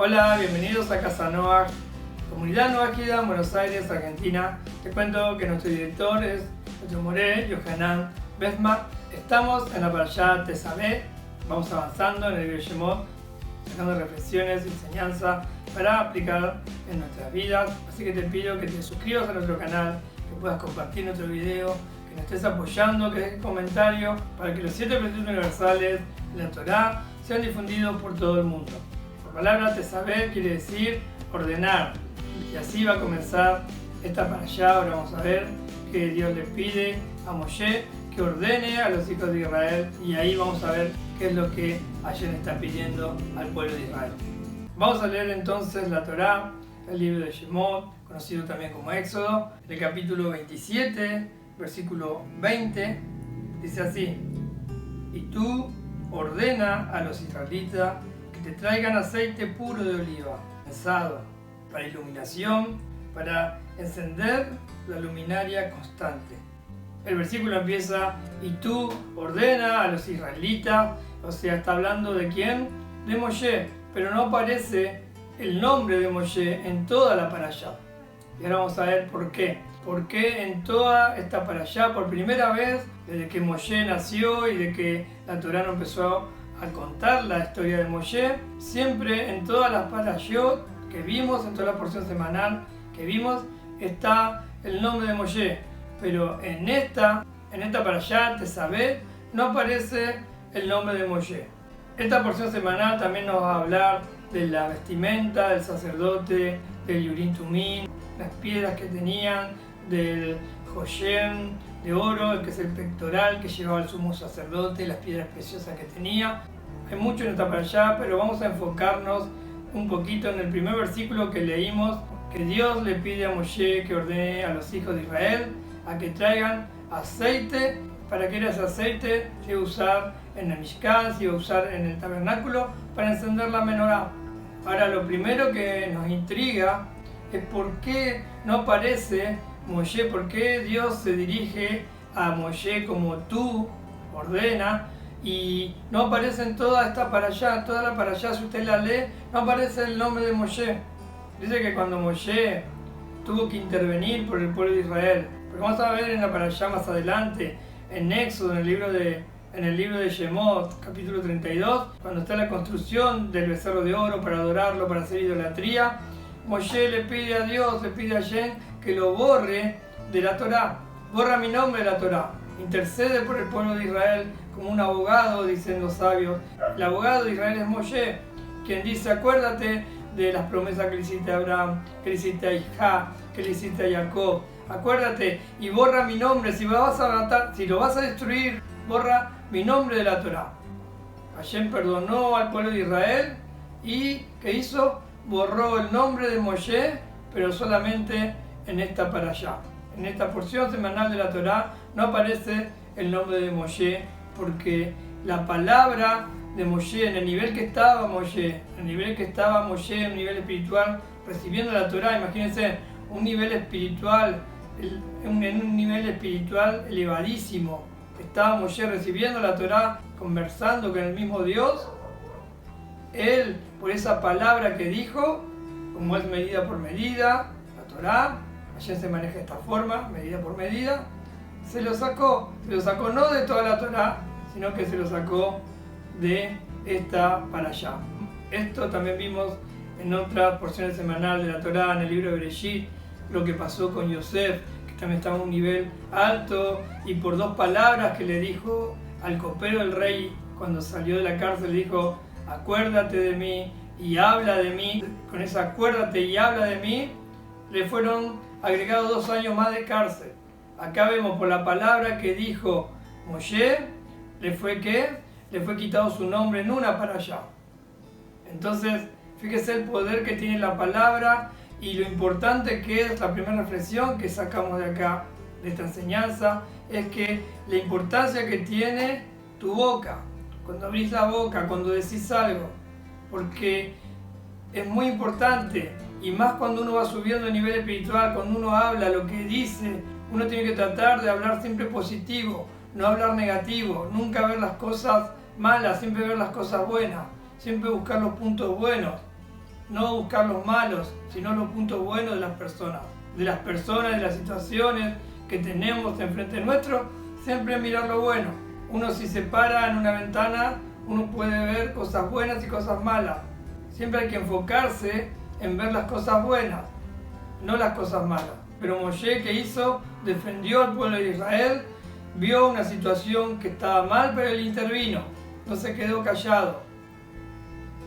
Hola, bienvenidos a Casa Noah, Comunidad Noah Kida, Buenos Aires, Argentina. Te cuento que nuestro director es nuestro Moré, Yohanan Besma. Estamos en la Parashá Tezaveh, vamos avanzando en el libro de Shemot, sacando reflexiones y enseñanza para aplicar en nuestras vidas. Así que te pido que te suscribas a nuestro canal, que puedas compartir nuestro video, que nos estés apoyando, que dejes comentarios para que los 7 preceptos universales de la Torá sean difundidos por todo el mundo. La palabra Tezaveh quiere decir ordenar, y así va a comenzar esta parashá. Ahora vamos a ver que Dios le pide a Moshe que ordene a los hijos de Israel, y ahí vamos a ver qué es lo que Hashem está pidiendo al pueblo de Israel. Vamos a leer entonces la Torá, el libro de Shemot, conocido también como Éxodo, el capítulo 27, versículo 20, dice así: y tú ordena a los israelitas que te traigan aceite puro de oliva, prensado, para iluminación, para encender la luminaria constante. El versículo empieza: y tú ordena a los israelitas, o sea, está hablando ¿de quién? De Moshe, pero no aparece el nombre de Moshe en toda la parashá. Y ahora vamos a ver por qué. ¿Por qué en toda esta parashá, por primera vez, desde que Moshe nació y de que la Torá no empezó a contar la historia de Moshe, siempre en todas las parashot que vimos, en toda la porción semanal que vimos, está el nombre de Moshe, pero en esta parashá Tezaveh no aparece el nombre de Moshe. Esta porción semanal también nos va a hablar de la vestimenta del sacerdote, del Urim Tumim, las piedras que tenían, del Joshem de oro, el que es el pectoral que llevaba el sumo sacerdote, las piedras preciosas que tenía. Hay mucho en esta parashá, pero vamos a enfocarnos un poquito en el primer versículo que leímos, que Dios le pide a Moshe que ordene a los hijos de Israel a que traigan aceite. ¿Para qué era ese aceite? Se iba a usar en el Mishkan, se iba a usar en el tabernáculo para encender la menorá. Ahora, lo primero que nos intriga es por qué no aparece Moshe, por qué Dios se dirige a Moshe como tú ordena, y no aparece en toda esta parashá, toda la parashá, si usted la lee, no aparece el nombre de Moshe. Dice que cuando Moshe tuvo que intervenir por el pueblo de Israel, porque vamos a ver en la parashá más adelante, en Éxodo, en el libro de Shemot, capítulo 32, cuando está la construcción del becerro de oro para adorarlo, para hacer idolatría, Moshe le pide a Dios, le pide a Hashem que lo borre de la Torá. Borra mi nombre de la Torá. Intercede por el pueblo de Israel como un abogado, dicen los sabios. El abogado de Israel es Moshe, quien dice: acuérdate de las promesas que le hiciste a Abraham, que le hiciste a Isaac, que le hiciste a Jacob. Acuérdate y borra mi nombre. Si lo vas a matar, si lo vas a destruir, borra mi nombre de la Torá. Hashem perdonó al pueblo de Israel y ¿qué hizo? Borró el nombre de Moshe, pero solamente en esta parashá. En esta porción semanal de la Torá no aparece el nombre de Moshe, porque la palabra de Moshe, en el nivel que estaba Moshe, en un nivel espiritual, recibiendo la Torá, imagínense, un nivel espiritual, en un nivel espiritual elevadísimo, estaba Moshe recibiendo la Torá, conversando con el mismo Dios. Él, por esa palabra que dijo, como es medida por medida, la Torá, ayer se maneja de esta forma, medida por medida, se lo sacó no de toda la Torá, sino que se lo sacó de esta parashá. Esto también vimos en otras porciones semanales de la Torá, en el libro de Bereshit, lo que pasó con Yosef, que también estaba en un nivel alto, y por 2 palabras que le dijo al copero del rey cuando salió de la cárcel, le dijo: acuérdate de mí y habla de mí. Con esa acuérdate y habla de mí, le fueron agregados 2 años más de cárcel. Acá vemos por la palabra que dijo Moshe, le fue quitado su nombre en una parashá. Entonces, fíjese el poder que tiene la palabra y lo importante que es. La primera reflexión que sacamos de acá, de esta enseñanza, es que la importancia que tiene tu boca. Cuando abrís la boca, cuando decís algo, porque es muy importante, y más cuando uno va subiendo a nivel espiritual, cuando uno habla, lo que dice, uno tiene que tratar de hablar siempre positivo, no hablar negativo, nunca ver las cosas malas, siempre ver las cosas buenas, siempre buscar los puntos buenos. no buscar los malos, sino los puntos buenos de las personas, de las situaciones que tenemos enfrente nuestro, siempre mirar lo bueno. Uno si se para en una ventana, uno puede ver cosas buenas y cosas malas. Siempre hay que enfocarse en ver las cosas buenas, no las cosas malas. Pero Moshe, ¿qué hizo? Defendió al pueblo de Israel, vio una situación que estaba mal, pero él intervino, no se quedó callado.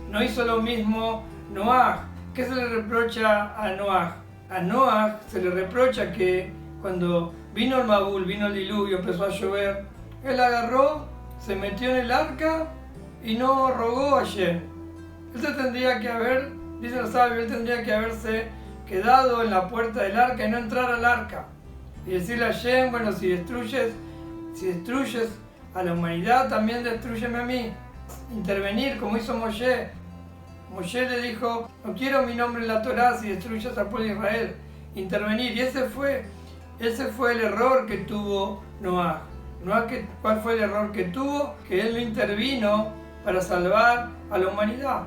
No hizo lo mismo Noaj. ¿Qué se le reprocha a Noaj? A Noaj se le reprocha que cuando vino el Mabul, vino el diluvio, empezó a llover, él agarró, se metió en el arca y no rogó a Hashem. Él se tendría que haber, dice el sabio, él tendría que haberse quedado en la puerta del arca y no entrar al arca. Y decirle a Hashem, bueno, si destruyes a la humanidad, también destrúyeme a mí. Intervenir como hizo Moshe. Moshe le dijo, no quiero mi nombre en la Torá si destruyes al pueblo de Israel. Intervenir. Y ese fue el error que tuvo Noaj. ¿Cuál fue el error que tuvo? Que él no intervino para salvar a la humanidad.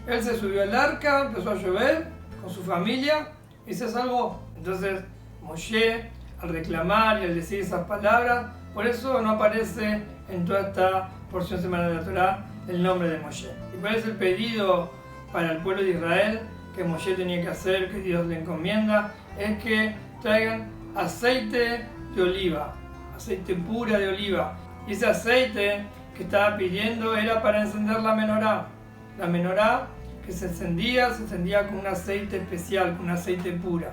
Él se subió al arca, empezó a llover con su familia y se salvó. Entonces Moshe, al reclamar y al decir esas palabras, por eso no aparece en toda esta porción semanal de la Torá el nombre de Moshe. ¿Y cuál es el pedido para el pueblo de Israel que Moshe tenía que hacer, que Dios le encomienda? Es que traigan aceite de oliva, aceite pura de oliva. Y ese aceite que estaba pidiendo era para encender la menorá. La menorá que se encendía con un aceite especial, con un aceite pura.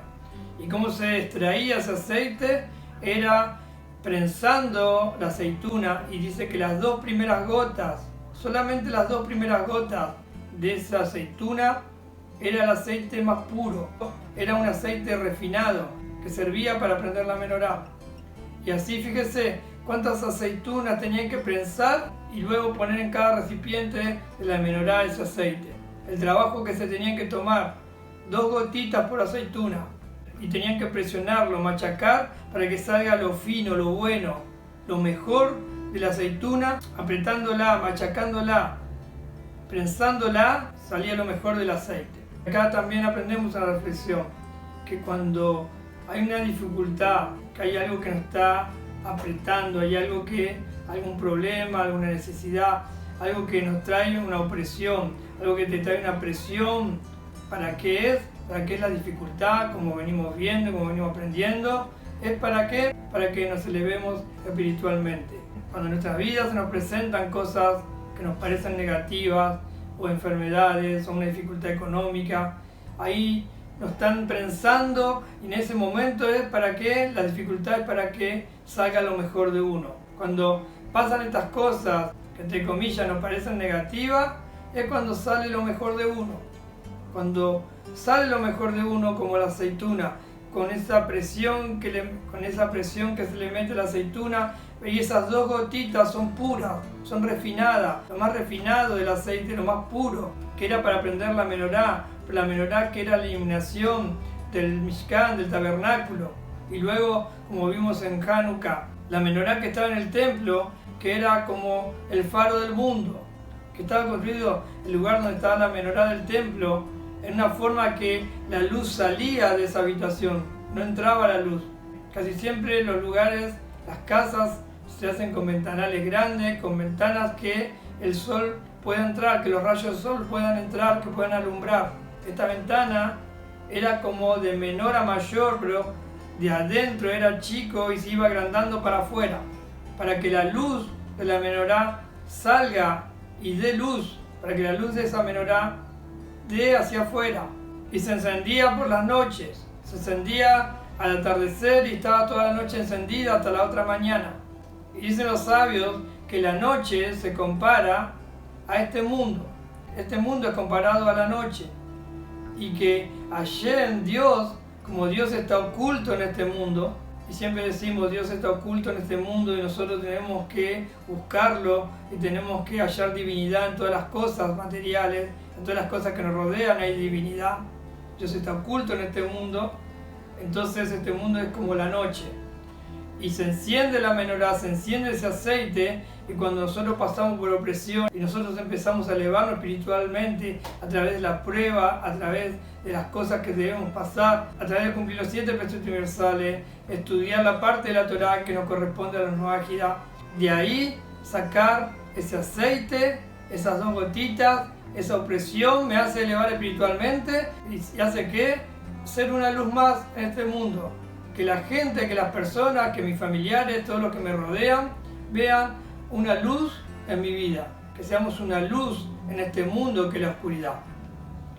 ¿Y cómo se extraía ese aceite? Era prensando la aceituna, y dice que las dos primeras gotas, solamente las dos primeras gotas de esa aceituna era el aceite más puro. Era un aceite refinado que servía para prender la menorá. Y así fíjese cuántas aceitunas tenían que prensar y luego poner en cada recipiente de la menorá ese aceite. El trabajo que se tenían que tomar, 2 gotitas por aceituna, y tenían que presionarlo, machacar para que salga lo fino, lo bueno, lo mejor de la aceituna, apretándola, machacándola, prensándola, salía lo mejor del aceite. Acá también aprendemos una reflexión, que cuando hay una dificultad, que hay algo que nos está apretando, hay algún problema, alguna necesidad, algo que nos trae una opresión, algo que te trae una presión, ¿para qué es? ¿Para qué es la dificultad? Como venimos viendo, como venimos aprendiendo, ¿es para qué? Para que nos elevemos espiritualmente. Cuando en nuestras vidas se nos presentan cosas que nos parecen negativas, o enfermedades, o una dificultad económica, ahí nos están prensando, y en ese momento es para que la dificultad es para que salga lo mejor de uno. Cuando pasan estas cosas que entre comillas nos parecen negativas, es cuando sale lo mejor de uno. Cuando sale lo mejor de uno, como la aceituna, con esa presión que se le mete a la aceituna, y esas 2 gotitas son puras, son refinadas, lo más refinado del aceite, lo más puro, que era para prender la menorá que era la iluminación del Mishkan, del tabernáculo. Y luego, como vimos en Hanukkah, la menorá que estaba en el templo, que era como el faro del mundo, que estaba construido el lugar donde estaba la menorá del templo, en una forma que la luz salía de esa habitación, no entraba la luz. Casi siempre los lugares, las casas, se hacen con ventanales grandes, con ventanas que el sol pueda entrar, que los rayos del sol puedan entrar, que puedan alumbrar. Esta ventana era como de menor a mayor, pero de adentro era chico y se iba agrandando para afuera, para que la luz de la menorá salga y dé luz, para que la luz de esa menorá dé hacia afuera. Y se encendía por las noches, se encendía al atardecer y estaba toda la noche encendida hasta la otra mañana. Y dicen los sabios que la noche se compara a este mundo. Este mundo es comparado a la noche. Y que Hashem, Dios, como Dios está oculto en este mundo, y siempre decimos Dios está oculto en este mundo y nosotros tenemos que buscarlo y tenemos que hallar divinidad en todas las cosas materiales, en todas las cosas que nos rodean hay divinidad. Dios está oculto en este mundo, entonces este mundo es como la noche. Y se enciende la menorá, se enciende ese aceite, Y cuando nosotros pasamos por opresión y nosotros empezamos a elevarnos espiritualmente a través de la prueba, a través de las cosas que debemos pasar, a través de cumplir los 7 preceptos universales, estudiar la parte de la Torá que nos corresponde a la Nueva Gira, de ahí sacar ese aceite, esas 2 gotitas, esa opresión me hace elevar espiritualmente y hace que ser una luz más en este mundo. Que la gente, que las personas, que mis familiares, todos los que me rodean, vean una luz en mi vida. Que seamos una luz en este mundo que es la oscuridad.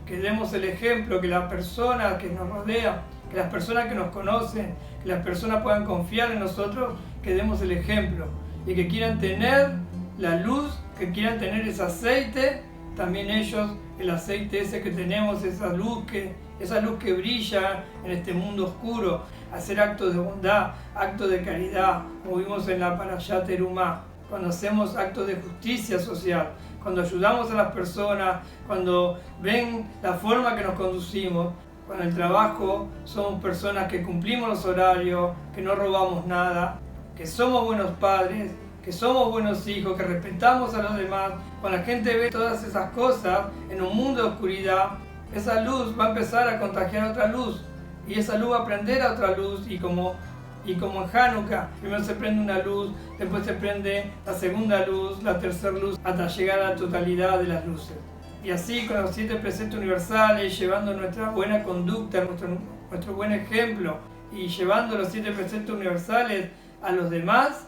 Que demos el ejemplo, que las personas que nos rodean, que las personas que nos conocen, que las personas puedan confiar en nosotros, que demos el ejemplo. Y que quieran tener la luz, que quieran tener ese aceite, también ellos, el aceite ese que tenemos, esa luz que brilla en este mundo oscuro, hacer actos de bondad, actos de caridad, como vimos en la Parashá Terumá, cuando hacemos actos de justicia social, cuando ayudamos a las personas, cuando ven la forma que nos conducimos, con el trabajo somos personas que cumplimos los horarios, que no robamos nada, que somos buenos padres, que somos buenos hijos, que respetamos a los demás. Cuando la gente ve todas esas cosas en un mundo de oscuridad, esa luz va a empezar a contagiar otra luz y esa luz va a prender a otra luz y como en Hanukkah, primero se prende una luz, después se prende la segunda luz, la tercera luz, hasta llegar a la totalidad de las luces. Y así con los 7 preceptos universales, llevando nuestra buena conducta, nuestro buen ejemplo y llevando los 7 preceptos universales a los demás,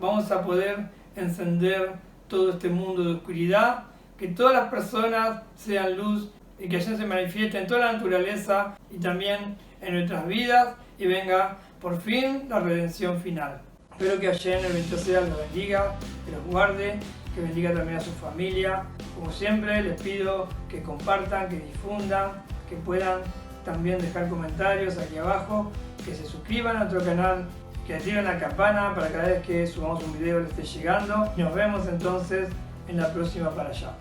vamos a poder encender todo este mundo de oscuridad, que todas las personas sean luz y que Hashem se manifieste en toda la naturaleza y también en nuestras vidas y venga por fin la redención final. Espero que Hashem el bendito sea los bendiga, que los guarde, que bendiga también a su familia. Como siempre les pido que compartan, que difundan, que puedan también dejar comentarios aquí abajo, que se suscriban a nuestro canal, que activen la campana para cada vez que subamos un video les esté llegando. Nos vemos entonces en la próxima Parashá.